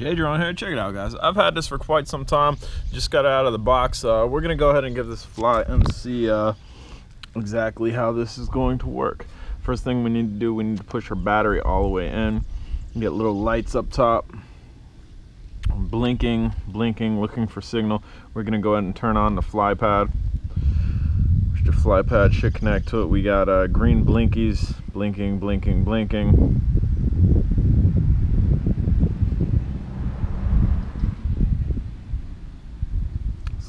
Jay Drone here. Check it out, guys. I've had this for quite some time. Just got it out of the box. We're gonna go ahead and give this a fly and see exactly how this is going to work. First thing we need to do, we need to push our battery all the way in. Get little lights up top, blinking, looking for signal. We're gonna go ahead and turn on the fly pad. Which the fly pad should connect to it. We got green blinkies, blinking.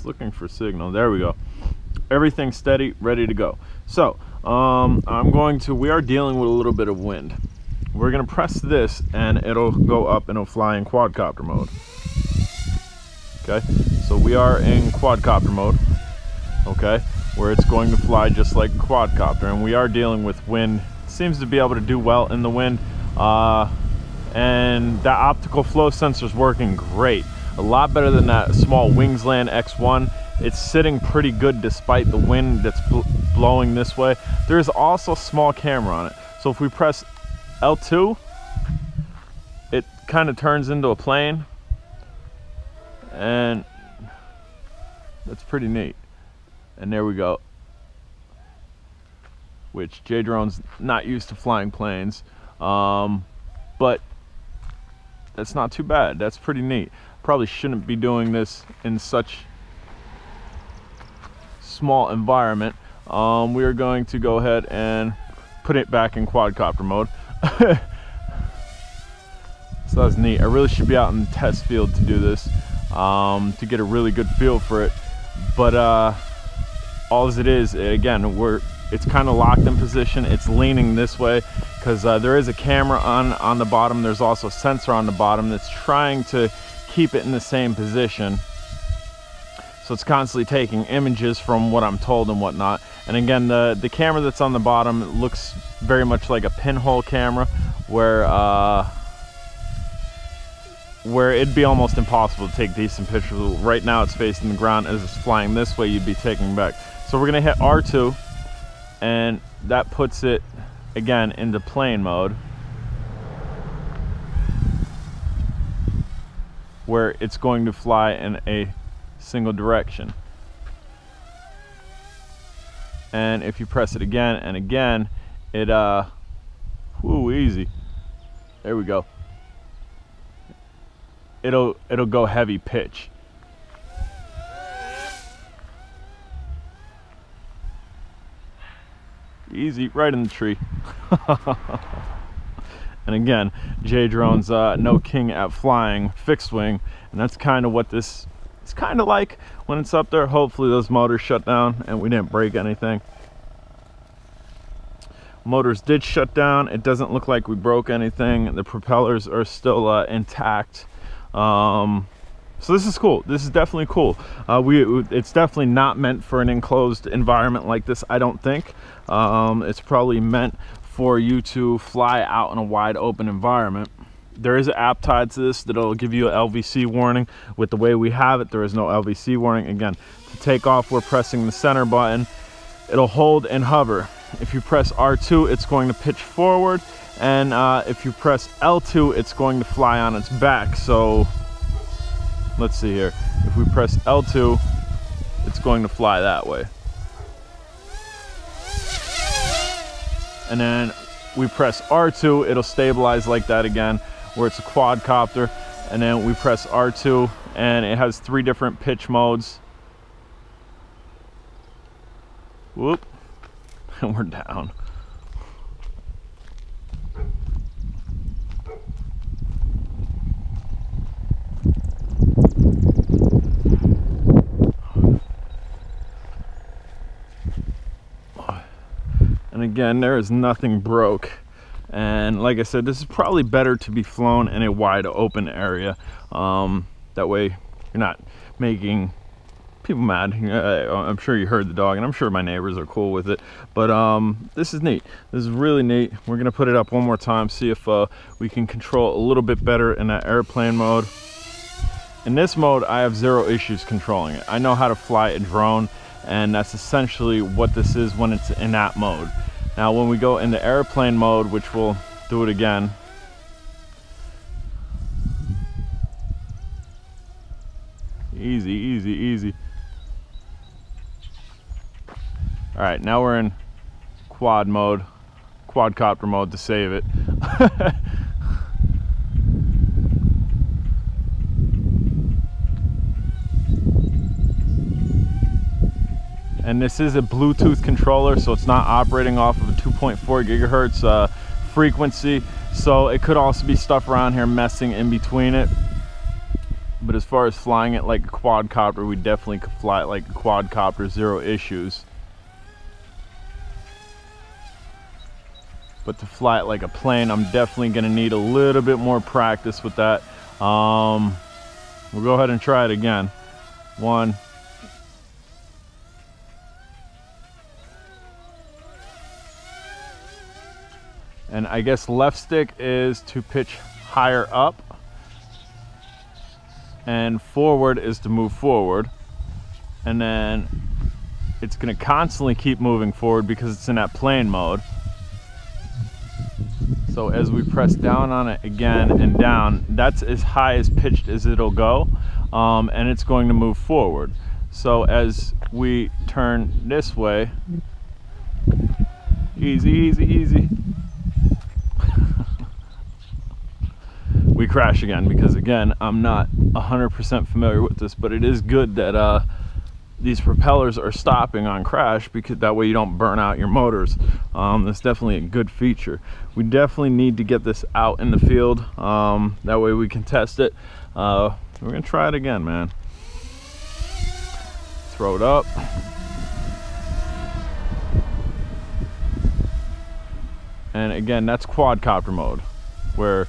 Looking for signal. There we go. Everything's steady, ready to go. So we are dealing with a little bit of wind. We're gonna press this and it'll go up and it'll fly in quadcopter mode. Okay, so we are in quadcopter mode, okay, where it's going to fly just like quadcopter, and we are dealing with wind. It seems to be able to do well in the wind, and that optical flow sensor is working great. A lot better than that small Wingsland X1. It's sitting pretty good despite the wind that's blowing this way. There's also a small camera on it. So if we press L2, it kind of turns into a plane. And that's pretty neat. And there we go. Which Jay Drone's not used to flying planes. But that's not too bad. That's pretty neat. Probably shouldn't be doing this in such small environment. We are going to go ahead and put it back in quadcopter mode. So that's neat. I really should be out in the test field to do this, to get a really good feel for it. But all as it is, again, it's kind of locked in position. It's leaning this way because there is a camera on the bottom. There's also a sensor on the bottom that's trying to keep it in the same position. So it's constantly taking images from what I'm told and whatnot. And again, the camera that's on the bottom looks very much like a pinhole camera, where it'd be almost impossible to take decent pictures. Right now it's facing the ground. As it's flying this way, you'd be taking back. So we're gonna hit R2, and that puts it again into plane mode, where it's going to fly in a single direction. And if you press it again and again, it easy. There we go. It'll go heavy pitch. Easy, right in the tree. And again, Jay Drone's no king at flying fixed wing, and that's kind of what this is kind of like when it's up there. Hopefully those motors shut down and we didn't break anything. Motors did shut down. It doesn't look like we broke anything. The propellers are still intact. So this is cool. This is definitely cool. It's definitely not meant for an enclosed environment like this, I don't think. It's probably meant for you to fly out in a wide open environment. There is an app tied to this that'll give you an LVC warning. With the way we have it, there is no LVC warning. Again, to take off, we're pressing the center button. It'll hold and hover. If you press R2, it's going to pitch forward, and if you press L2, it's going to fly on its back. So let's see here. If we press L2, it's going to fly that way. And then we press R2, it'll stabilize like that again, where it's a quadcopter. And then we press R2, and it has 3 different pitch modes. Whoop, and we're down. And again, there is nothing broke. And like I said, this is probably better to be flown in a wide open area. That way you're not making people mad. I'm sure you heard the dog, and I'm sure my neighbors are cool with it. But this is neat. This is really neat. We're gonna put it up one more time, see if we can control a little bit better in that airplane mode. In this mode, I have 0 issues controlling it. I know how to fly a drone, and that's essentially what this is when it's in that mode. Now when we go into airplane mode, which we'll do it again, Easy, easy, easy. All right, now we're in quadcopter mode to save it. And this is a Bluetooth controller, so it's not operating off of a 2.4 gigahertz frequency. So it could also be stuff around here messing in between it. But as far as flying it like a quadcopter, we definitely could fly it like a quadcopter, zero issues. But to fly it like a plane, I'm definitely gonna need a little bit more practice with that. We'll go ahead and try it again. 1. And I guess left stick is to pitch higher up, and forward is to move forward. And then it's gonna constantly keep moving forward because it's in that plane mode. So as we press down on it again and down, that's as high as pitched as it'll go, and it's going to move forward. So as we turn this way, easy, easy, easy. We crash again because, again, I'm not 100% familiar with this, but it is good that these propellers are stopping on crash, because that way you don't burn out your motors. That's definitely a good feature. We definitely need to get this out in the field. That way we can test it. We're gonna try it again, man. Throw it up. And again, that's quadcopter mode, where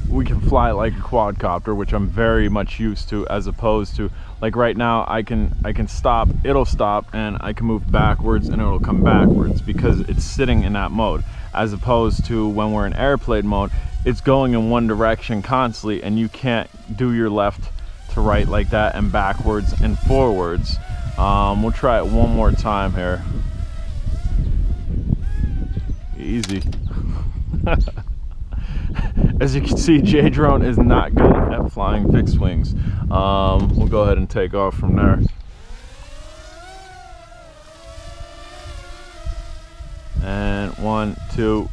we can fly it like a quadcopter, which I'm very much used to, as opposed to, like right now, I can stop, it'll stop, and I can move backwards and it'll come backwards because it's sitting in that mode, as opposed to when we're in airplane mode, it's going in one direction constantly, and you can't do your left to right like that, and backwards and forwards. We'll try it one more time here. Easy. As you can see, J-Drone is not good at flying fixed wings. We'll go ahead and take off from there. And 1, 2.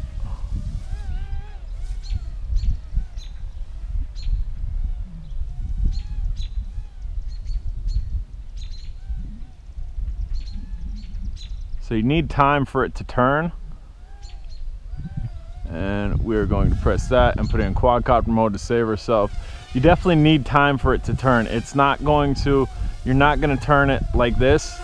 So you need time for it to turn. And we're going to press that and put it in quadcopter mode to save ourselves. You definitely need time for it to turn. It's not going to, you're not going to turn it like this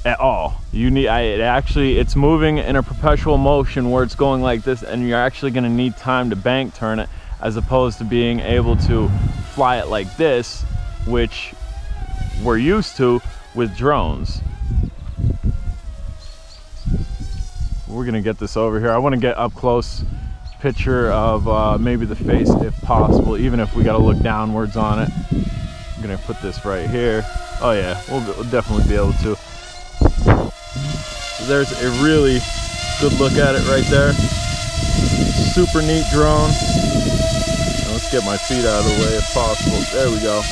at all. You need, it's moving in a perpetual motion where it's going like this, and you're actually going to need time to bank turn it, as opposed to being able to fly it like this, which we're used to with drones. We're gonna get this over here. I want to get up close picture of maybe the face if possible, even if we got to look downwards on it. I'm gonna put this right here. Oh yeah, we'll definitely be able to. So there's a really good look at it right there. Super neat drone. Now let's get my feet out of the way if possible. There we go.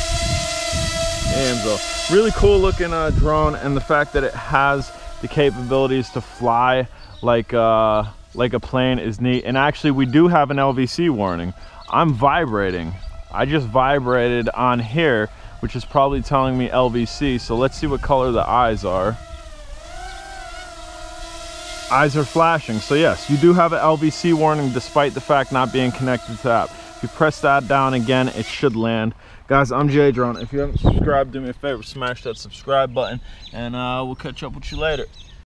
And so really cool looking drone, and the fact that it has the capabilities to fly like a plane is neat. And actually, we do have an LVC warning. I'm vibrating. I just vibrated on here, which is probably telling me LVC. So let's see what color the eyes are. Eyes are flashing. So yes, you do have an LVC warning despite the fact not being connected to the app. If you press that down again, it should land. Guys, I'm J-Drone. If you haven't subscribed, do me a favor, smash that subscribe button, and we'll catch up with you later.